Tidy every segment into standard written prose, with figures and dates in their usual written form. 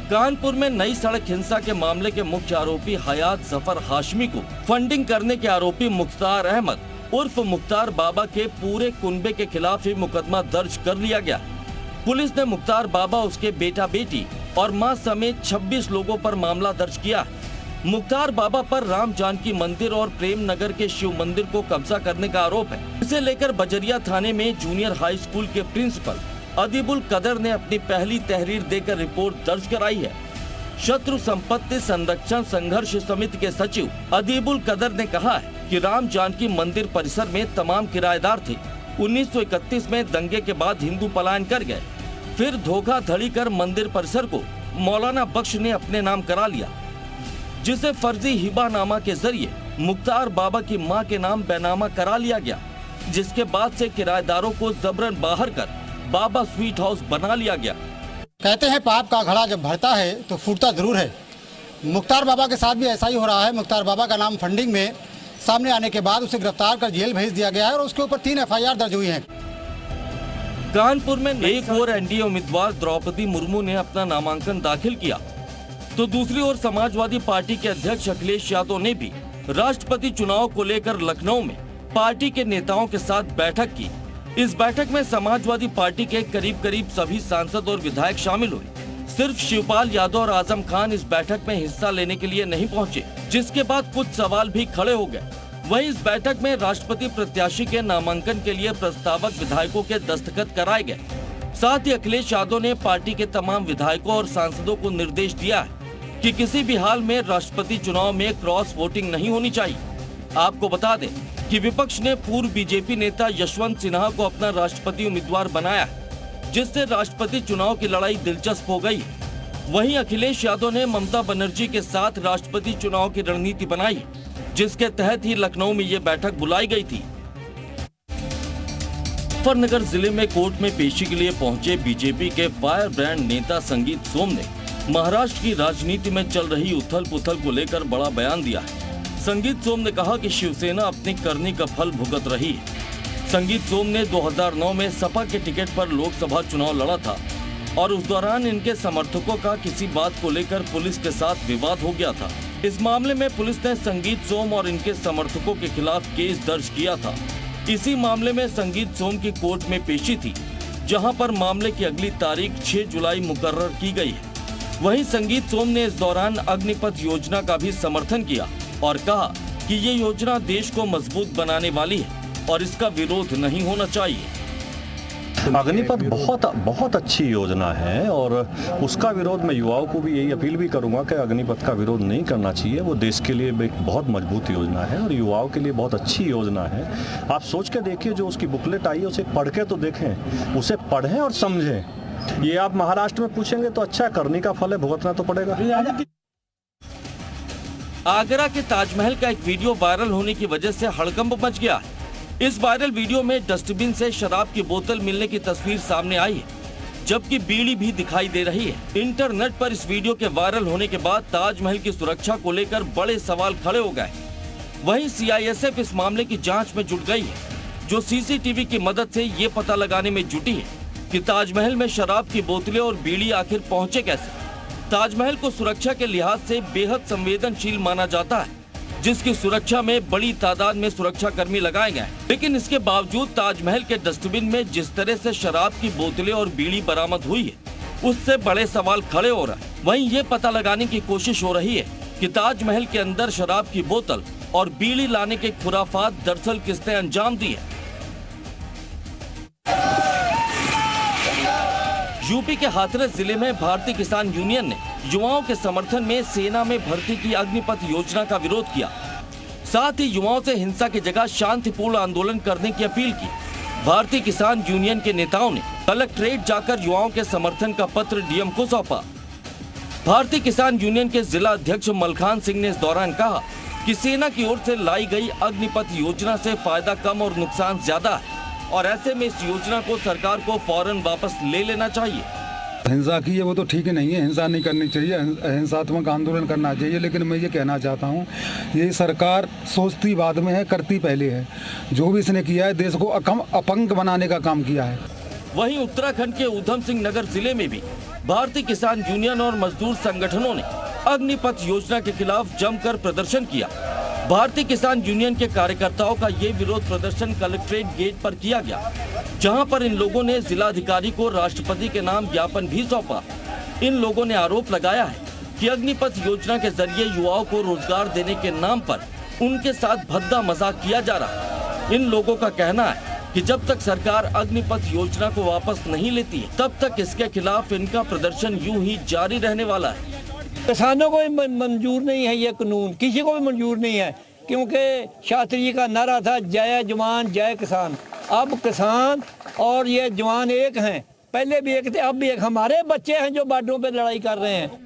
कानपुर में नई सड़क हिंसा के मामले के मुख्य आरोपी हयात जफर हाशमी को फंडिंग करने के आरोपी मुख्तार अहमद उर्फ मुख्तार बाबा के पूरे कुनबे के खिलाफ ही मुकदमा दर्ज कर लिया गया। पुलिस ने मुख्तार बाबा, उसके बेटा बेटी और मां समेत 26 लोगों पर मामला दर्ज किया। मुख्तार बाबा पर राम जानकी मंदिर और प्रेम नगर के शिव मंदिर को कब्जा करने का आरोप है। इसे लेकर बजरिया थाने में जूनियर हाई स्कूल के प्रिंसिपल अदीबुल कदर ने अपनी पहली तहरीर देकर रिपोर्ट दर्ज कराई है। शत्रु संपत्ति संरक्षण संघर्ष समिति के सचिव अदीबुल कदर ने कहा है कि राम जानकी मंदिर परिसर में तमाम किराएदार थे। 1931 में दंगे के बाद हिंदू पलायन कर गए, फिर धोखाधड़ी कर मंदिर परिसर को मौलाना बख्श ने अपने नाम करा लिया, जिसे फर्जी हिबानामा के जरिए मुख्तार बाबा की मां के नाम बेनामा करा लिया गया, जिसके बाद से किराएदारों को जबरन बाहर कर बाबा स्वीट हाउस बना लिया गया। कहते हैं पाप का घड़ा जब भरता है तो फूटता जरूर है। मुख्तार बाबा के साथ भी ऐसा ही हो रहा है। मुख्तार बाबा का नाम फंडिंग में सामने आने के बाद उसे गिरफ्तार कर जेल भेज दिया गया है और उसके ऊपर 3 FIR दर्ज हुई हैं। कानपुर में एक और एनडीए उम्मीदवार द्रौपदी मुर्मू ने अपना नामांकन दाखिल किया, तो दूसरी ओर समाजवादी पार्टी के अध्यक्ष अखिलेश यादव ने भी राष्ट्रपति चुनाव को लेकर लखनऊ में पार्टी के नेताओं के साथ बैठक की। इस बैठक में समाजवादी पार्टी के करीब सभी सांसद और विधायक शामिल हुए। सिर्फ शिवपाल यादव और आजम खान इस बैठक में हिस्सा लेने के लिए नहीं पहुंचे, जिसके बाद कुछ सवाल भी खड़े हो गए। वहीं इस बैठक में राष्ट्रपति प्रत्याशी के नामांकन के लिए प्रस्तावक विधायकों के दस्तखत कराए गए। साथ ही अखिलेश यादव ने पार्टी के तमाम विधायकों और सांसदों को निर्देश दिया है कि किसी भी हाल में राष्ट्रपति चुनाव में क्रॉस वोटिंग नहीं होनी चाहिए। आपको बता दें कि विपक्ष ने पूर्व बीजेपी नेता यशवंत सिन्हा को अपना राष्ट्रपति उम्मीदवार बनाया, जिससे राष्ट्रपति चुनाव की लड़ाई दिलचस्प हो गई। वहीं अखिलेश यादव ने ममता बनर्जी के साथ राष्ट्रपति चुनाव की रणनीति बनाई, जिसके तहत ही लखनऊ में ये बैठक बुलाई गई थी। मुजफ्फरनगर जिले में कोर्ट में पेशी के लिए पहुंचे बीजेपी के फायर ब्रांड नेता संगीत सोम ने महाराष्ट्र की राजनीति में चल रही उथल पुथल को लेकर बड़ा बयान दिया है। संगीत सोम ने कहा कि शिवसेना अपनी करनी का फल भुगत रही है। संगीत सोम ने 2009 में सपा के टिकट पर लोकसभा चुनाव लड़ा था और उस दौरान इनके समर्थकों का किसी बात को लेकर पुलिस के साथ विवाद हो गया था। इस मामले में पुलिस ने संगीत सोम और इनके समर्थकों के खिलाफ केस दर्ज किया था। इसी मामले में संगीत सोम की कोर्ट में पेशी थी, जहां पर मामले की अगली तारीख 6 जुलाई मुकर्रर की गई है। वहीं संगीत सोम ने इस दौरान अग्निपथ योजना का भी समर्थन किया और कहा कि ये योजना देश को मजबूत बनाने वाली है और इसका विरोध नहीं होना चाहिए। अग्निपथ बहुत अच्छी योजना है और उसका विरोध मैं युवाओं को भी यही अपील भी करूंगा कि अग्निपथ का विरोध नहीं करना चाहिए। वो देश के लिए एक बहुत मजबूत योजना है और युवाओं के लिए बहुत अच्छी योजना है। आप सोच के देखिए, जो उसकी बुकलेट आई है उसे पढ़ के तो देखें, उसे पढ़ें और समझें। ये आप महाराष्ट्र में पूछेंगे तो अच्छा करने का फल है, भुगतना तो पड़ेगा। आगरा के ताजमहल का एक वीडियो वायरल होने की वजह से हड़कंप मच गया है। इस वायरल वीडियो में डस्टबिन से शराब की बोतल मिलने की तस्वीर सामने आई है, जबकि बीड़ी भी दिखाई दे रही है। इंटरनेट पर इस वीडियो के वायरल होने के बाद ताजमहल की सुरक्षा को लेकर बड़े सवाल खड़े हो गए। वहीं CISF इस मामले की जांच में जुट गई है, जो CCTV की मदद से ये पता लगाने में जुटी है कि ताजमहल में शराब की बोतलें और बीड़ी आखिर पहुँचे कैसे। ताजमहल को सुरक्षा के लिहाज से बेहद संवेदनशील माना जाता है, जिसकी सुरक्षा में बड़ी तादाद में सुरक्षा कर्मी लगाए गए। लेकिन इसके बावजूद ताजमहल के डस्टबिन में जिस तरह से शराब की बोतलें और बीड़ी बरामद हुई है, उससे बड़े सवाल खड़े हो रहे हैं। वहीं ये पता लगाने की कोशिश हो रही है कि ताजमहल के अंदर शराब की बोतल और बीड़ी लाने के खुराफात दरअसल किसने अंजाम दी है। यूपी के हाथरस जिले में भारतीय किसान यूनियन ने युवाओं के समर्थन में सेना में भर्ती की अग्निपथ योजना का विरोध किया। साथ ही युवाओं से हिंसा की जगह शांतिपूर्ण आंदोलन करने की अपील की। भारतीय किसान यूनियन के नेताओं ने कलेक्ट्रेट जाकर युवाओं के समर्थन का पत्र DM को सौंपा। भारतीय किसान यूनियन के जिला अध्यक्ष मलखान सिंह ने इस दौरान कहा कि सेना की ओर से लाई गई अग्निपथ योजना से फायदा कम और नुकसान ज्यादा है और ऐसे में इस योजना को सरकार को फौरन वापस ले लेना चाहिए। हिंसा की है वो तो ठीक नहीं है, हिंसा नहीं करनी चाहिए, हिंसात्मक आंदोलन करना चाहिए। लेकिन मैं ये कहना चाहता हूँ, ये सरकार सोचती बाद में है, करती पहले है। जो भी इसने किया है देश को अपंग बनाने का काम किया है। वहीं उत्तराखंड के ऊधम सिंह नगर जिले में भी भारतीय किसान यूनियन और मजदूर संगठनों ने अग्निपथ योजना के खिलाफ जमकर प्रदर्शन किया। भारतीय किसान यूनियन के कार्यकर्ताओं का ये विरोध प्रदर्शन कलेक्ट्रेट गेट पर किया गया, जहां पर इन लोगों ने जिलाधिकारी को राष्ट्रपति के नाम ज्ञापन भी सौंपा। इन लोगों ने आरोप लगाया है कि अग्निपथ योजना के जरिए युवाओं को रोजगार देने के नाम पर उनके साथ भद्दा मजाक किया जा रहा है। इन लोगों का कहना है कि जब तक सरकार अग्निपथ योजना को वापस नहीं लेती है, तब तक इसके खिलाफ इनका प्रदर्शन यूं ही जारी रहने वाला है। किसानों को भी मंजूर नहीं है ये कानून, किसी को भी मंजूर नहीं है, क्योंकि शास्त्री जी का नारा था जय जवान जय किसान। अब किसान और ये जवान एक हैं, पहले भी एक थे, अब भी एक। हमारे बच्चे हैं जो बॉर्डरों पे लड़ाई कर रहे हैं।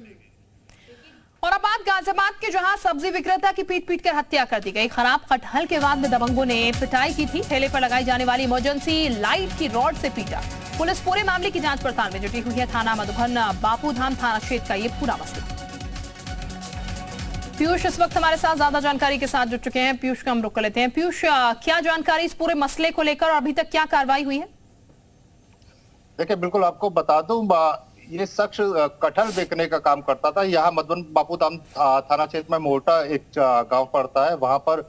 और अब बात गाजियाबाद के, जहां सब्जी विक्रेता की पीट कर हत्या कर दी गई। खराब कटहल के बाद में दबंगों ने पिटाई की थी। ठेले पर लगाई जाने वाली इमरजेंसी लाइट की रॉड से पीटा। पुलिस पूरे मामले की जांच पड़ताल में जुटी हुई है। थाना मधुबन बापूधाम थाना क्षेत्र का ये पूरा मसला। पीयूष इस वक्त हमारे साथ ज्यादा जानकारी के साथ जुड़ चुके हैं। पीयूष का हम रुक कर लेते हैं। पीयूष, क्या जानकारी इस पूरे मसले को लेकर और अभी तक क्या कार्रवाई हुई है? देखिए, बिल्कुल आपको बता दूं, ये शख्स कटहल बेचने का काम करता था। यहाँ मधुबन बापूधाम थाना क्षेत्र में मोटा एक गांव पड़ता है, वहां पर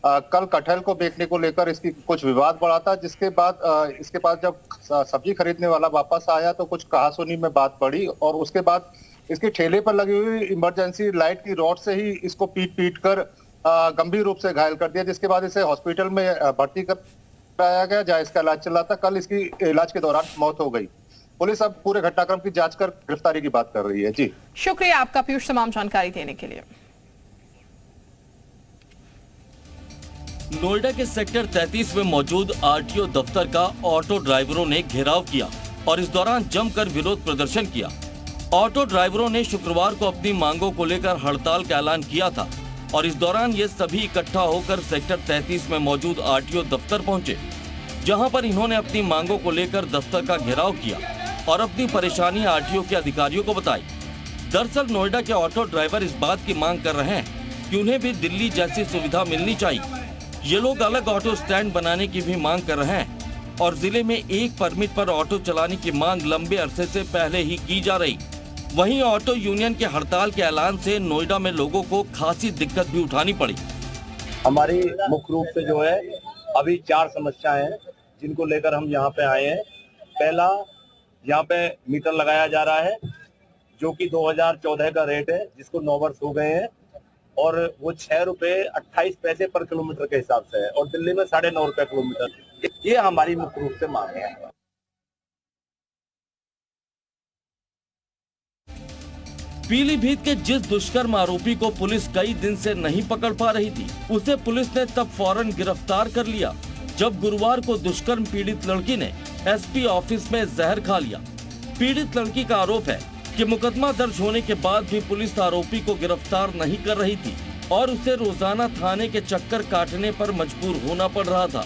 कल कटहल को बेचने को लेकर इसकी कुछ विवाद बढ़ा था, जिसके बाद इसके पास जब सब्जी खरीदने वाला वापस आया तो कुछ कहासुनी में बात बढ़ी और उसके बाद इसके ठेले पर लगी हुई इमरजेंसी लाइट की रॉड से ही इसको पीट कर गंभीर रूप से घायल कर दिया, जिसके बाद इसे हॉस्पिटल में भर्ती कराया गया, जहां इसका इलाज चल रहा था। कल इसकी इलाज के दौरान मौत हो गई। पुलिस अब पूरे घटनाक्रम की जांच कर गिरफ्तारी की बात कर रही है। जी शुक्रिया आपका पीयूष, तमाम जानकारी देने के लिए। नोएडा के सेक्टर 33 में मौजूद आरटीओ दफ्तर का ऑटो ड्राइवरों ने घेराव किया और इस दौरान जमकर विरोध प्रदर्शन किया। ऑटो ड्राइवरों ने शुक्रवार को अपनी मांगों को लेकर हड़ताल का ऐलान किया था और इस दौरान ये सभी इकट्ठा होकर सेक्टर 33 में मौजूद आरटीओ दफ्तर पहुंचे, जहां पर इन्होंने अपनी मांगों को लेकर दफ्तर का घेराव किया और अपनी परेशानी आरटीओ के अधिकारियों को बताई। दरअसल नोएडा के ऑटो ड्राइवर इस बात की मांग कर रहे हैं कि उन्हें भी दिल्ली जैसी सुविधा मिलनी चाहिए। ये लोग अलग ऑटो स्टैंड बनाने की भी मांग कर रहे हैं और जिले में एक परमिट पर ऑटो चलाने की मांग लंबे अरसे से पहले ही की जा रही। वहीं ऑटो यूनियन के हड़ताल के ऐलान से नोएडा में लोगों को खासी दिक्कत भी उठानी पड़ी। हमारी मुख्य रूप से जो है अभी 4 समस्याएं हैं जिनको लेकर हम यहाँ पे आए हैं। पहला, यहाँ पे मीटर लगाया जा रहा है जो कि 2014 का रेट है, जिसको 9 वर्ष हो गए हैं और वो 6 रुपए 28 पैसे पर किलोमीटर के हिसाब से है और दिल्ली में 9.5 रुपए किलोमीटर। ये हमारी मुख्य रूप से मांग है। पीलीभीत के जिस दुष्कर्म आरोपी को पुलिस कई दिन से नहीं पकड़ पा रही थी, उसे पुलिस ने तब फौरन गिरफ्तार कर लिया जब गुरुवार को दुष्कर्म पीड़ित लड़की ने एसपी ऑफिस में जहर खा लिया। पीड़ित लड़की का आरोप है कि मुकदमा दर्ज होने के बाद भी पुलिस आरोपी को गिरफ्तार नहीं कर रही थी और उसे रोजाना थाने के चक्कर काटने पर मजबूर होना पड़ रहा था।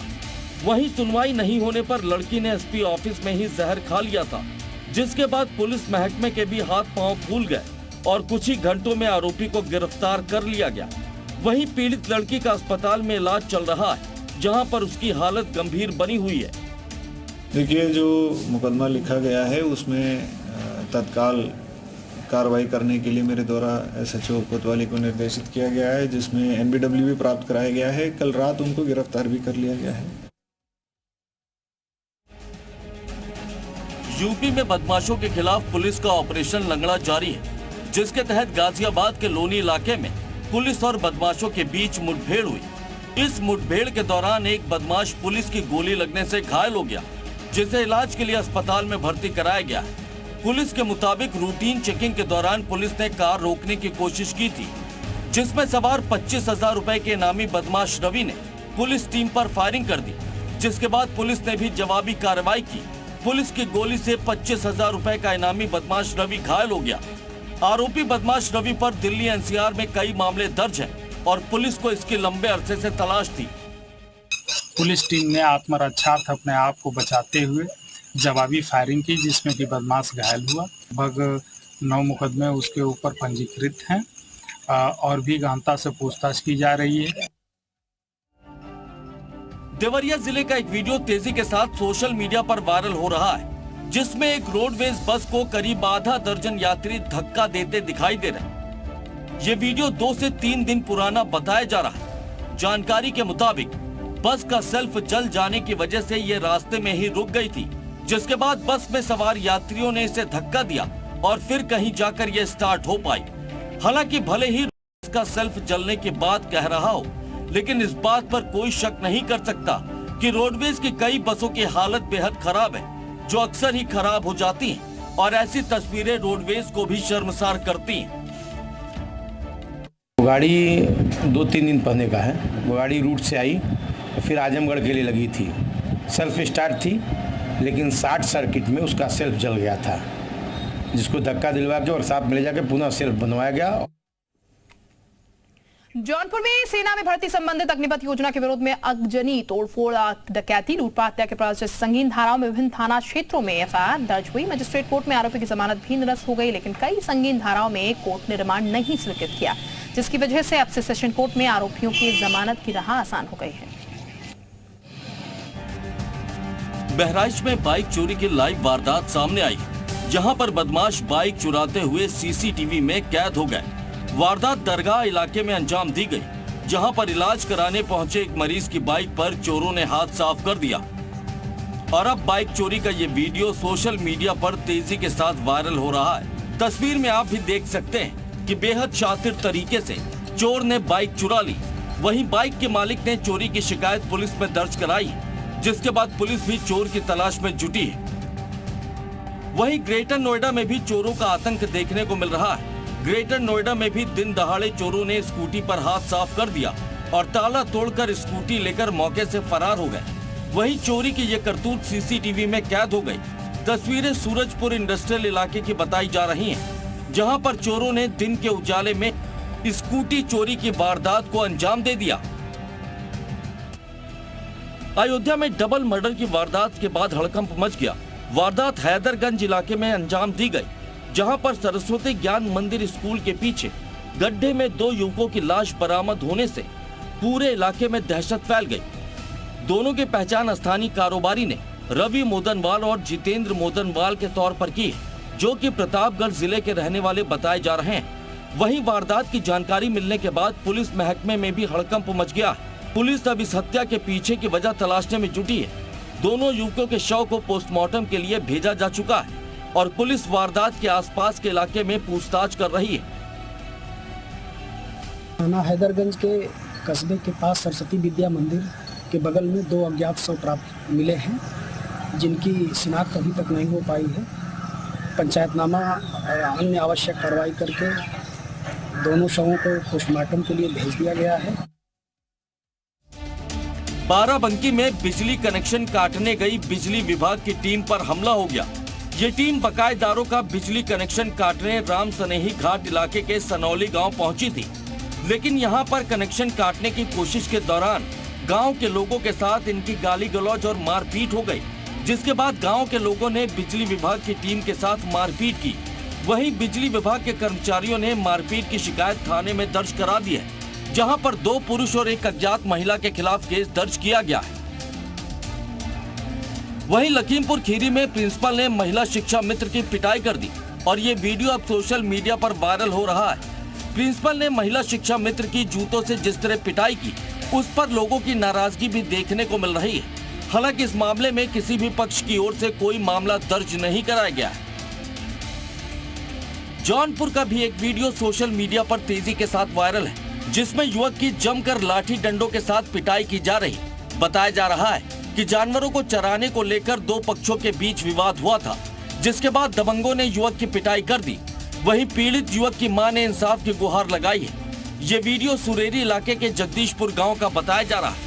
वहीं सुनवाई नहीं होने पर लड़की ने एसपी ऑफिस में ही जहर खा लिया था, जिसके बाद पुलिस महकमे के भी हाथ पांव फूल गए और कुछ ही घंटों में आरोपी को गिरफ्तार कर लिया गया। वहीं पीड़ित लड़की का अस्पताल में इलाज चल रहा है, जहां पर उसकी हालत गंभीर बनी हुई है। देखिए, जो मुकदमा लिखा गया है उसमें तत्काल कार्रवाई करने के लिए मेरे द्वारा एसएचओ कोतवाली को निर्देशित किया गया है, जिसमें एनबीडब्ल्यू भी प्राप्त कराया गया है। कल रात उनको गिरफ्तार भी कर लिया गया है। यूपी में बदमाशों के खिलाफ पुलिस का ऑपरेशन लंगड़ा जारी है, जिसके तहत गाजियाबाद के लोनी इलाके में पुलिस और बदमाशों के बीच मुठभेड़ हुई। इस मुठभेड़ के दौरान एक बदमाश पुलिस की गोली लगने से घायल हो गया, जिसे इलाज के लिए अस्पताल में भर्ती कराया गया है। पुलिस के मुताबिक रूटीन चेकिंग के दौरान पुलिस ने कार रोकने की कोशिश की थी, जिसमें सवार 25,000 रुपए के इनामी बदमाश रवि ने पुलिस टीम पर फायरिंग कर दी, जिसके बाद पुलिस ने भी जवाबी कार्रवाई की। पुलिस की गोली से 25,000 रुपए का इनामी बदमाश रवि घायल हो गया। आरोपी बदमाश रवि पर दिल्ली एनसीआर में कई मामले दर्ज हैं और पुलिस को इसकी लंबे अरसे से तलाश थी। पुलिस टीम ने आत्मरक्षार्थ अपने आप को बचाते हुए जवाबी फायरिंग की, जिसमें कि बदमाश घायल हुआ। लगभग 9 मुकदमे उसके ऊपर पंजीकृत हैं और भी गहनता से पूछताछ की जा रही है। देवरिया जिले का एक वीडियो तेजी के साथ सोशल मीडिया पर वायरल हो रहा है, जिसमें एक रोडवेज बस को करीब आधा दर्जन यात्री धक्का देते दिखाई दे रहे। ये वीडियो 2 से 3 दिन पुराना बताया जा रहा है। जानकारी के मुताबिक बस का सेल्फ जल जाने की वजह से ये रास्ते में ही रुक गई थी, जिसके बाद बस में सवार यात्रियों ने इसे धक्का दिया और फिर कहीं जाकर ये स्टार्ट हो पाई। हालांकि भले ही बस का सेल्फ जलने की बात कह रहा हो, लेकिन इस बात पर कोई शक नहीं कर सकता कि रोडवेज की कई बसों की हालत बेहद खराब है, जो अक्सर ही खराब हो जाती हैं और ऐसी तस्वीरें रोडवेज को भी शर्मसार करती हैं। गाड़ी 2-3 दिन पहले का है। वो गाड़ी रूट से आई, फिर आजमगढ़ के लिए लगी थी। सेल्फ स्टार्ट थी, लेकिन शॉर्ट सर्किट में उसका सेल्फ जल गया था, जिसको धक्का दिलवा के और साथ में ले जाके पुनः सेल्फ बनवाया गया। जौनपुर में सेना में भर्ती संबंधित अग्निपथ योजना के विरोध में अगजनी, तोड़फोड़, डकैती, लूटपाट, हत्या के अपराध जैसे संगीन धाराओं में विभिन्न थाना क्षेत्रों में एफआईआर दर्ज हुई। मजिस्ट्रेट कोर्ट में आरोपी की जमानत भी निरस्त हो गई, लेकिन कई संगीन धाराओं में कोर्ट ने रिमांड नहीं स्वीकृत किया, जिसकी वजह से अब से सेशन कोर्ट में आरोपियों की जमानत की राह आसान हो गई है। बहराइच में बाइक चोरी की लाइव वारदात सामने आई, जहां पर बदमाश बाइक चुराते हुए सीसीटीवी में कैद हो गए। वारदात दरगाह इलाके में अंजाम दी गई, जहां पर इलाज कराने पहुंचे एक मरीज की बाइक पर चोरों ने हाथ साफ कर दिया और अब बाइक चोरी का ये वीडियो सोशल मीडिया पर तेजी के साथ वायरल हो रहा है। तस्वीर में आप भी देख सकते हैं कि बेहद शातिर तरीके से चोर ने बाइक चुरा ली। वहीं बाइक के मालिक ने चोरी की शिकायत पुलिस में दर्ज कराई, जिसके बाद पुलिस भी चोर की तलाश में जुटी है। वहीं ग्रेटर नोएडा में भी चोरों का आतंक देखने को मिल रहा है। ग्रेटर नोएडा में भी दिन दहाड़े चोरों ने स्कूटी पर हाथ साफ कर दिया और ताला तोड़कर स्कूटी लेकर मौके से फरार हो गए। वहीं चोरी की ये करतूत सीसीटीवी में कैद हो गई। तस्वीरें सूरजपुर इंडस्ट्रियल इलाके की बताई जा रही हैं, जहां पर चोरों ने दिन के उजाले में स्कूटी चोरी की वारदात को अंजाम दे दिया। अयोध्या में डबल मर्डर की वारदात के बाद हड़कंप मच गया। वारदात हैदरगंज इलाके में अंजाम दी गई, जहां पर सरस्वती ज्ञान मंदिर स्कूल के पीछे गड्ढे में 2 युवकों की लाश बरामद होने से पूरे इलाके में दहशत फैल गई। दोनों की पहचान स्थानीय कारोबारी ने रवि मोदनवाल और जितेंद्र मोदनवाल के तौर पर की है, जो कि प्रतापगढ़ जिले के रहने वाले बताए जा रहे हैं। वहीं वारदात की जानकारी मिलने के बाद पुलिस महकमे में भी हड़कंप मच गया। पुलिस अब इस हत्या के पीछे की वजह तलाशने में जुटी है। दोनों युवकों के शव को पोस्टमार्टम के लिए भेजा जा चुका है और पुलिस वारदात के आसपास के इलाके में पूछताछ कर रही है। थाना हैदरगंज के कस्बे के पास सरस्वती विद्या मंदिर के बगल में 2 अज्ञात शव प्राप्त मिले हैं, जिनकी शिनाख्त अभी तक नहीं हो पाई है। पंचायतनामा अन्य आवश्यक कार्रवाई करके दोनों शवों को पोस्टमार्टम के लिए भेज दिया गया है। बाराबंकी में बिजली कनेक्शन काटने गई बिजली विभाग की टीम पर हमला हो गया। ये टीम बकायेदारों का बिजली कनेक्शन काटने राम सनेही घाट इलाके के सनौली गांव पहुंची थी, लेकिन यहां पर कनेक्शन काटने की कोशिश के दौरान गांव के लोगों के साथ इनकी गाली गलौज और मारपीट हो गई, जिसके बाद गांव के लोगों ने बिजली विभाग की टीम के साथ मारपीट की। वहीं बिजली विभाग के कर्मचारियों ने मारपीट की शिकायत थाने में दर्ज करा दी है, जहां पर 2 पुरुष और एक अज्ञात महिला के खिलाफ केस दर्ज किया गया है। वहीं लखीमपुर खीरी में प्रिंसिपल ने महिला शिक्षा मित्र की पिटाई कर दी और ये वीडियो अब सोशल मीडिया पर वायरल हो रहा है। प्रिंसिपल ने महिला शिक्षा मित्र की जूतों से जिस तरह पिटाई की, उस पर लोगों की नाराजगी भी देखने को मिल रही है। हालांकि इस मामले में किसी भी पक्ष की ओर से कोई मामला दर्ज नहीं कराया गया है। जौनपुर का भी एक वीडियो सोशल मीडिया पर तेजी के साथ वायरल है, जिसमें युवक की जमकर लाठी डंडों के साथ पिटाई की जा रही। बताया जा रहा है कि जानवरों को चराने को लेकर 2 पक्षों के बीच विवाद हुआ था, जिसके बाद दबंगों ने युवक की पिटाई कर दी। वहीं पीड़ित युवक की मां ने इंसाफ की गुहार लगाई है। ये वीडियो सुरेरी इलाके के जगदीशपुर गांव का बताया जा रहा है।